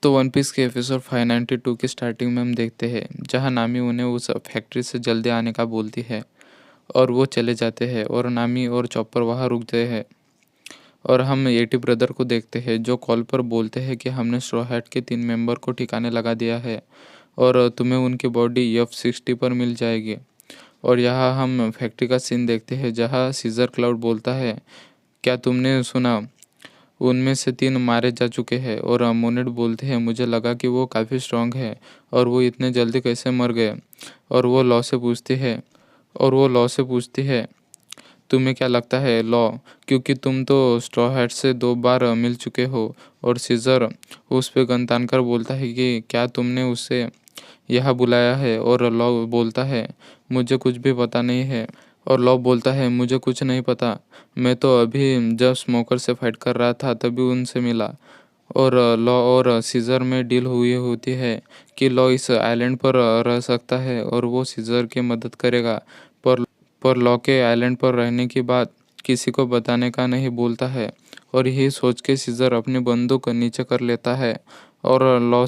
तो one piece के episode 592 की स्टार्टिंग में हम देखते हैं जहां नामी उन्हें उस फैक्ट्री से जल्दी आने का बोलती है और वो चले जाते हैं और नामी और चॉपर वहां रुकते हैं। और हम एटी ब्रदर को देखते हैं जो कॉल पर बोलते हैं कि हमने स्ट्रॉ हैट के 3 मेंबर को ठिकाने लगा दिया है और तुम्हें उनकी बॉडी F-60 पर मिल जाएगी। और यहाँ हम फैक्ट्री का सीन देखते हैं जहाँ सीजर क्लाउड बोलता है, क्या तुमने सुना, उनमें से 3 मारे जा चुके हैं। और मोनेट बोलते हैं, मुझे लगा कि वो काफ़ी स्ट्रांग है और वो इतने जल्दी कैसे मर गए। और वो लॉ से पूछती है तुम्हें क्या लगता है लॉ, क्योंकि तुम तो स्ट्रॉ हैट से 2 बार मिल चुके हो। और सीजर उस पे गन तान कर बोलता है कि क्या तुमने उसे यहाँ बुलाया है। और लॉ बोलता है मुझे कुछ भी पता नहीं है। और लॉ बोलता है मुझे कुछ नहीं पता, मैं तो अभी जब स्मोकर से फाइट कर रहा था तभी उनसे मिला। और लॉ और सीजर में डील हुई होती है कि लॉ इस आइलैंड पर रह सकता है और वो सीजर की मदद करेगा। पर लॉ के आइलैंड पर रहने की बात किसी को बताने का नहीं बोलता है। और यही सोच के सीजर अपनी बंदूक नीचे कर लेता है और लॉ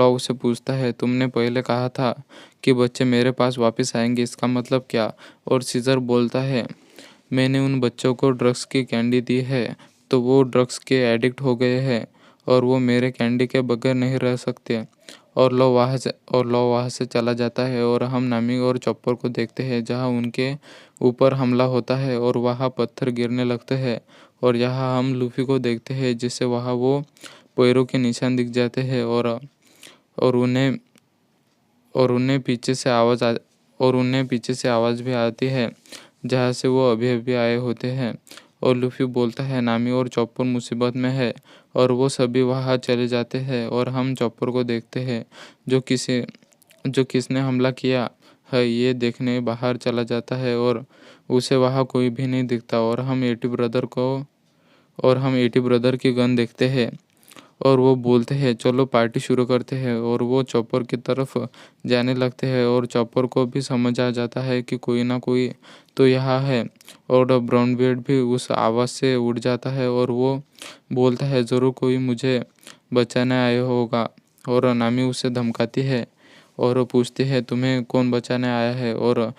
उसे पूछता है तुमने पहले कहा था कि बच्चे मेरे पास वापस आएंगे, इसका मतलब क्या। और सीजर बोलता है मैंने उन बच्चों को ड्रग्स की कैंडी दी है तो वो ड्रग्स के एडिक्ट हो गए हैं और वो मेरे कैंडी के बगैर नहीं रह सकते। और लॉ वहाँ से चला जाता है और हम नामी और चॉपर को देखते हैं जहाँ उनके ऊपर हमला होता है और वहाँ पत्थर गिरने लगते हैं। और यहाँ हम लूफी को देखते हैं जिससे वहाँ वो पैरों के निशान दिख जाते हैं और उन्हें और उन्हें पीछे से आवाज़ भी आती है जहाँ से वो अभी अभी आए होते हैं। और लूफी बोलता है नामी और चॉपर मुसीबत में है और वो सभी वहाँ चले जाते हैं। और हम चॉपर को देखते हैं जो किसने हमला किया है ये देखने बाहर चला जाता है और उसे वहाँ कोई भी नहीं दिखता। और हम एटी ब्रदर की गन देखते हैं और वो बोलते हैं चलो पार्टी शुरू करते हैं। और वो चॉपर की तरफ जाने लगते हैं और चॉपर को भी समझ आ जाता है कि कोई ना कोई तो यहाँ है। और ब्राउन बियर्ड भी उस आवाज़ से उड़ जाता है और वो बोलता है ज़रूर कोई मुझे बचाने आया होगा। और नामी उसे धमकाती है और पूछती है तुम्हें कौन बचाने आया है। और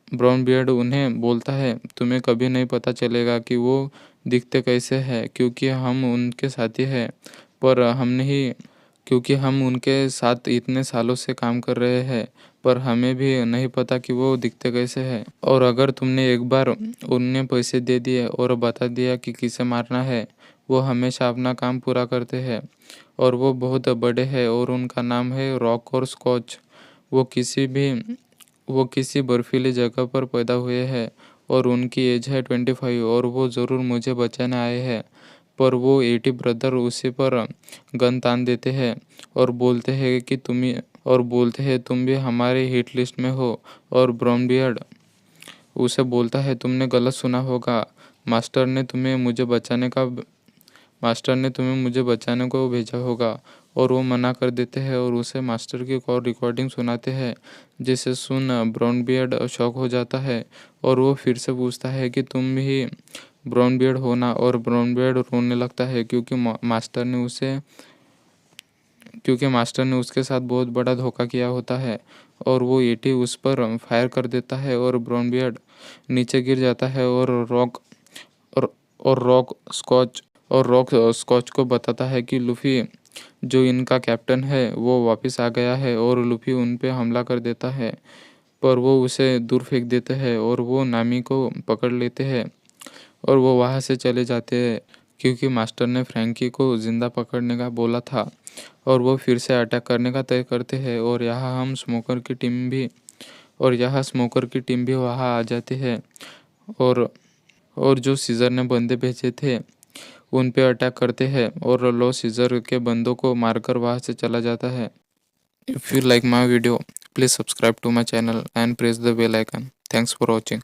ब्राउन बियर्ड उन्हें बोलता है तुम्हें कभी नहीं पता चलेगा कि वो दिखते कैसे हैं क्योंकि हम उनके साथी हैं, पर हम उनके साथ इतने सालों से काम कर रहे हैं पर हमें भी नहीं पता कि वो दिखते कैसे हैं। और अगर तुमने एक बार उन्हें पैसे दे दिए और बता दिया कि किसे मारना है, वो हमेशा अपना काम पूरा करते हैं। और वो बहुत बड़े हैं और उनका नाम है रॉक और स्कॉच। वो किसी बर्फीली जगह पर पैदा हुए हैं और उनकी एज है 25 और वो ज़रूर मुझे बचाने आए हैं। पर वो एटी ब्रदर उसी पर गन तान देते हैं और बोलते हैं तुम भी हमारे हिट लिस्ट में हो। और ब्राउन बियर्ड उसे बोलता है तुमने गलत सुना होगा, मास्टर ने तुम्हें मुझे बचाने को भेजा होगा। और वो मना कर देते हैं और उसे मास्टर की कॉल रिकॉर्डिंग सुनाते हैं जिसे सुन ब्राउन बियर्ड शॉक हो जाता है। और वो फिर से पूछता है कि तुम ही ब्राउन बियर्ड हो ना। और ब्राउन बियर्ड रोने लगता है क्योंकि मास्टर ने उसके साथ बहुत बड़ा धोखा किया होता है। और वो एटी उस पर फायर कर देता है और ब्राउन बियर्ड नीचे गिर जाता है और रॉक स्कॉच को बताता है कि लूफी जो इनका कैप्टन है वो वापस आ गया है। और लूफी उन पे हमला कर देता है पर वो उसे दूर फेंक देते हैं और वो नामी को पकड़ लेते हैं और वो वहाँ से चले जाते हैं क्योंकि मास्टर ने फ्रैंकी को जिंदा पकड़ने का बोला था। और वो फिर से अटैक करने का तय करते हैं और यहाँ स्मोकर की टीम भी वहाँ आ जाती है और जो सीजर ने बंदे भेजे थे उन पे अटैक करते हैं और लो सीजर के बंदों को मारकर वहाँ से चला जाता है। If you like my video please subscribe to my channel and press the bell icon. Thanks for watching.